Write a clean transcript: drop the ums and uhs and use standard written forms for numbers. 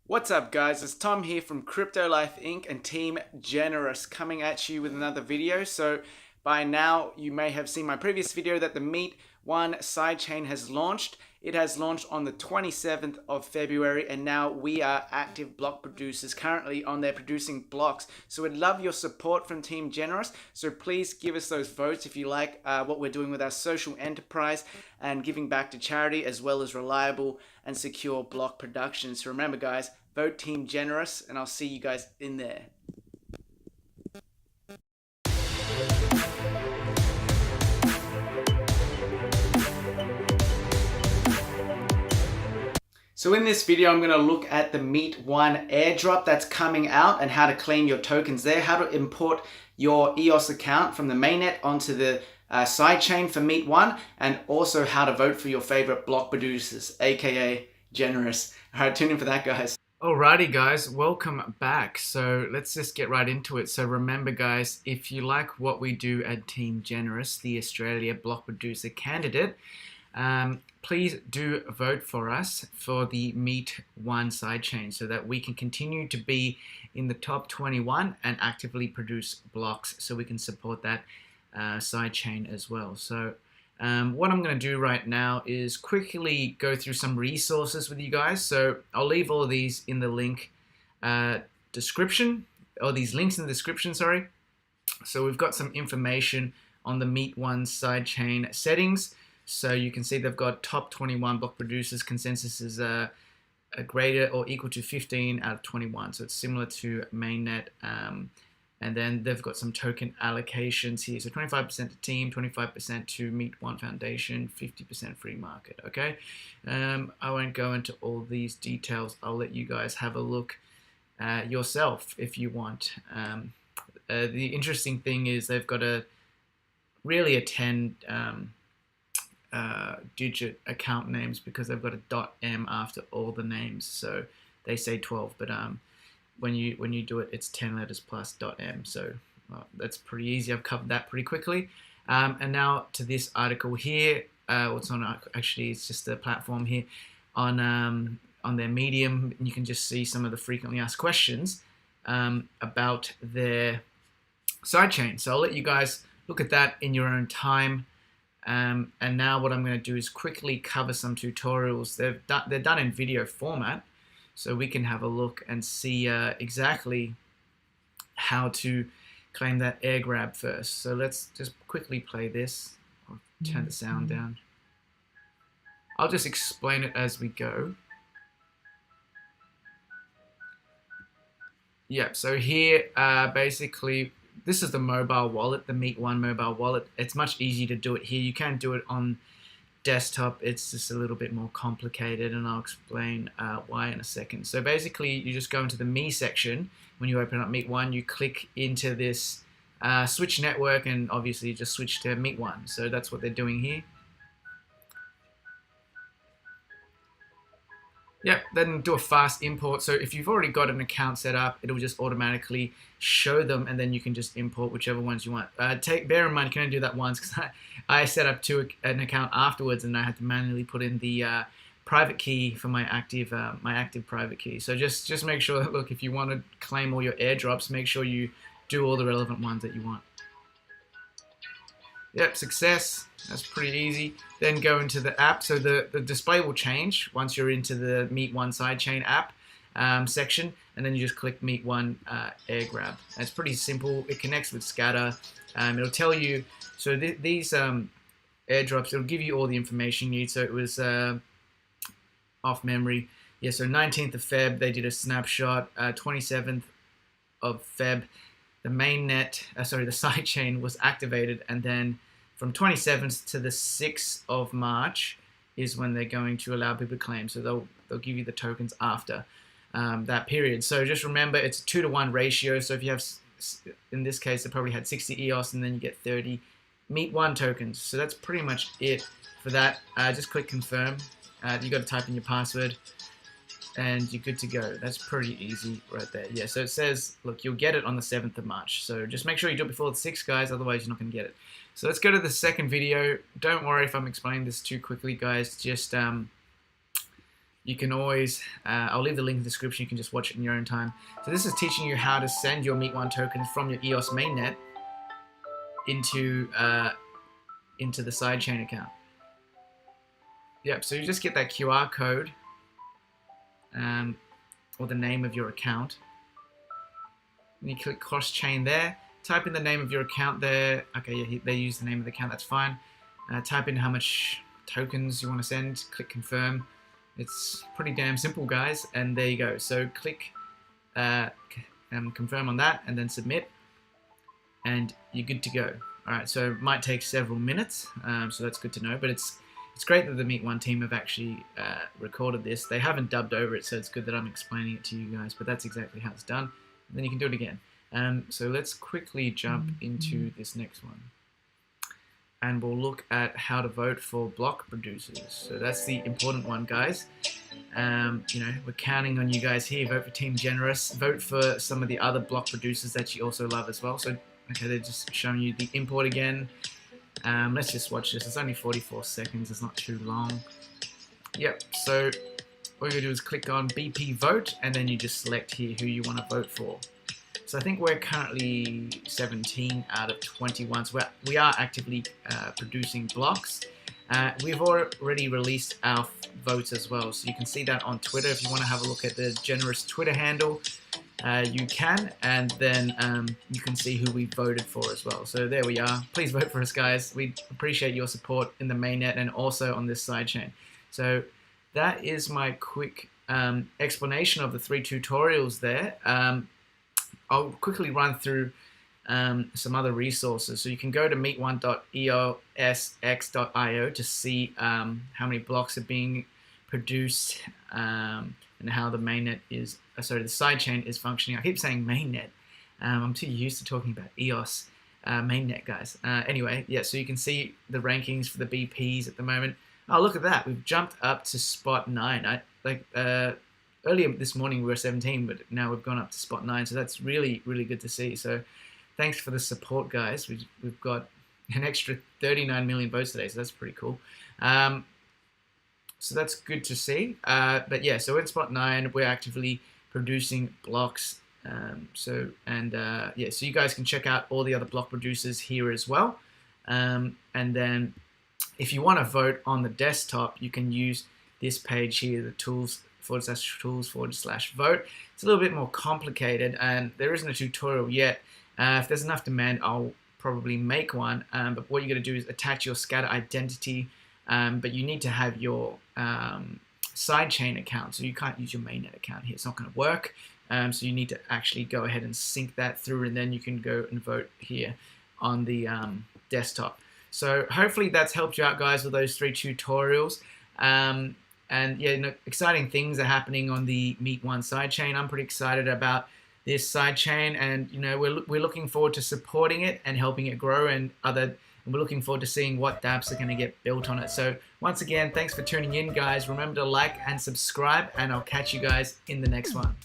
What's up, guys? It's Tom here from Crypto Life Inc. and Team Generous coming at you with another video. So by now you may have seen my previous video that the MEET.ONE Sidechain has launched. It has launched on the 27th of February, and now we are active block producers currently on there producing blocks. So we'd love your support from Team Generous. So please give us those votes if you like what we're doing with our social enterprise and giving back to charity, as well as reliable and secure block production. So remember, guys, vote Team Generous, and I'll see you guys in there. So in this video, I'm going to look at the MEET.ONE airdrop that's coming out and how to claim your tokens there, how to import your EOS account from the mainnet onto the sidechain for MEET.ONE, and also how to vote for your favorite block producers, aka Generous. All right, tune in for that, guys. Alrighty, guys, welcome back. So let's just get right into it. So remember, guys, if you like what we do at Team Generous, the Australia block producer candidate, please do vote for us for the MEET.ONE sidechain so that we can continue to be in the top 21 and actively produce blocks so we can support that sidechain as well. So what I'm going to do right now is quickly go through some resources with you guys. So I'll leave all of these in the link description, or these links in the description, sorry. So we've got some information on the MEET.ONE sidechain settings. So you can see they've got top 21 block producers. Consensus is a greater or equal to 15 out of 21. So it's similar to mainnet. And then they've got some token allocations here. So 25% to team, 25% to MEET.ONE Foundation, 50% free market, okay? I won't go into all these details. I'll let you guys have a look yourself if you want. The interesting thing is they've got really a 10 digit account names because they've got a .m after all the names. So they say 12, but when you do it, it's 10 letters plus .m. So that's pretty easy. I've covered that pretty quickly. And now to this article here. What's on? Actually, it's just a platform here on their Medium. You can just see some of the frequently asked questions about their sidechain. So I'll let you guys look at that in your own time. And now what I'm going to do is quickly cover some tutorials. They're done in video format, so we can have a look and see exactly how to claim that Airgrab first. So let's just quickly play this. I'll turn the sound down. I'll just explain it as we go. Yeah, so here basically this is the mobile wallet, the MEET.ONE mobile wallet. It's much easier to do it here. You can do it on desktop. It's just a little bit more complicated, and I'll explain why in a second. So basically, you just go into the Me section. When you open up MEET.ONE, you click into this switch network, and obviously you just switch to MEET.ONE. So that's what they're doing here. Yep, then do a fast import. So if you've already got an account set up, it'll just automatically show them, and then you can just import whichever ones you want. Bear in mind, you can only do that once because I set up an account afterwards, and I had to manually put in the private key for my active private key. So just make sure that, look, if you want to claim all your airdrops, make sure you do all the relevant ones that you want. Yep, success. That's pretty easy. Then go into the app. So the display will change once you're into the MEET.ONE Sidechain app section, and then you just click MEET.ONE Airgrab. And it's pretty simple. It connects with Scatter. It'll tell you, so these airdrops, it'll give you all the information you need. So it was off memory. Yeah, so 19th of Feb, they did a snapshot. 27th of Feb, the mainnet, the sidechain was activated, and then from 27th to the 6th of March is when they're going to allow people to claim. So they'll give you the tokens after that period. So just remember, it's a 2-to-1 ratio. So if you have, in this case, they probably had 60 EOS, and then you get 30 MEET.ONE tokens. So that's pretty much it for that. Just click confirm. You got to type in your password, and you're good to go. That's pretty easy right there. Yeah, so it says, look, you'll get it on the 7th of March. So just make sure you do it before the 6th, guys, otherwise you're not going to get it. So let's go to the second video. Don't worry if I'm explaining this too quickly, guys. Just you can always, I'll leave the link in the description, you can just watch it in your own time. So this is teaching you how to send your MEET.ONE tokens from your EOS mainnet into the sidechain account. Yep, so you just get that QR code or the name of your account. And you click cross-chain there, type in the name of your account there. Okay, yeah, they use the name of the account, that's fine. Type in how much tokens you want to send, click confirm. It's pretty damn simple, guys, and there you go. So click confirm on that and then submit, and you're good to go. Alright, so it might take several minutes, so that's good to know, but it's great that the MEET.ONE team have actually recorded this. They haven't dubbed over it, so it's good that I'm explaining it to you guys, but that's exactly how it's done. And then you can do it again. So let's quickly jump into this next one. And we'll look at how to vote for block producers. So that's the important one, guys. You know, we're counting on you guys here. Vote for Team Generous. Vote for some of the other block producers that you also love as well. So, okay, they're just showing you the import again. Let's just watch this. It's only 44 seconds. It's not too long. Yep, so all you do is click on BP vote, and then you just select here who you want to vote for. So I think we're currently 17 out of 21, so we are actively producing blocks. We've already released our votes as well, so you can see that on Twitter. If you want to have a look at the Generous Twitter handle, you can, and then you can see who we voted for as well. So there we are. Please vote for us, guys. We appreciate your support in the mainnet and also on this sidechain. So that is my quick explanation of the 3 tutorials there. I'll quickly run through some other resources. So you can go to meet1.eosx.io to see how many blocks are being produced and how the mainnet is, the sidechain is functioning. I keep saying mainnet. I'm too used to talking about EOS mainnet, guys. Anyway, yeah, so you can see the rankings for the BPs at the moment. Oh, look at that. We've jumped up to spot 9. Earlier this morning we were 17, but now we've gone up to spot 9, so that's really, really good to see. So thanks for the support, guys. We've got an extra 39 million votes today, so that's pretty cool. So that's good to see. But yeah, so in spot 9, we're actively producing blocks. So you guys can check out all the other block producers here as well. And then if you want to vote on the desktop, you can use this page here, the tools/vote. It's a little bit more complicated, and there isn't a tutorial yet. If there's enough demand, I'll probably make one. But what you're going to do is attach your scatter identity, but you need to have your sidechain account, so you can't use your mainnet account here. It's not going to work. So you need to actually go ahead and sync that through, and then you can go and vote here on the desktop. So hopefully that's helped you out, guys, with those 3 tutorials. And yeah, exciting things are happening on the MEET.ONE sidechain. I'm pretty excited about this sidechain, and we're looking forward to supporting it and helping it grow, and we're looking forward to seeing what dApps are going to get built on it. So once again, thanks for tuning in, guys. Remember to like and subscribe, and I'll catch you guys in the next one.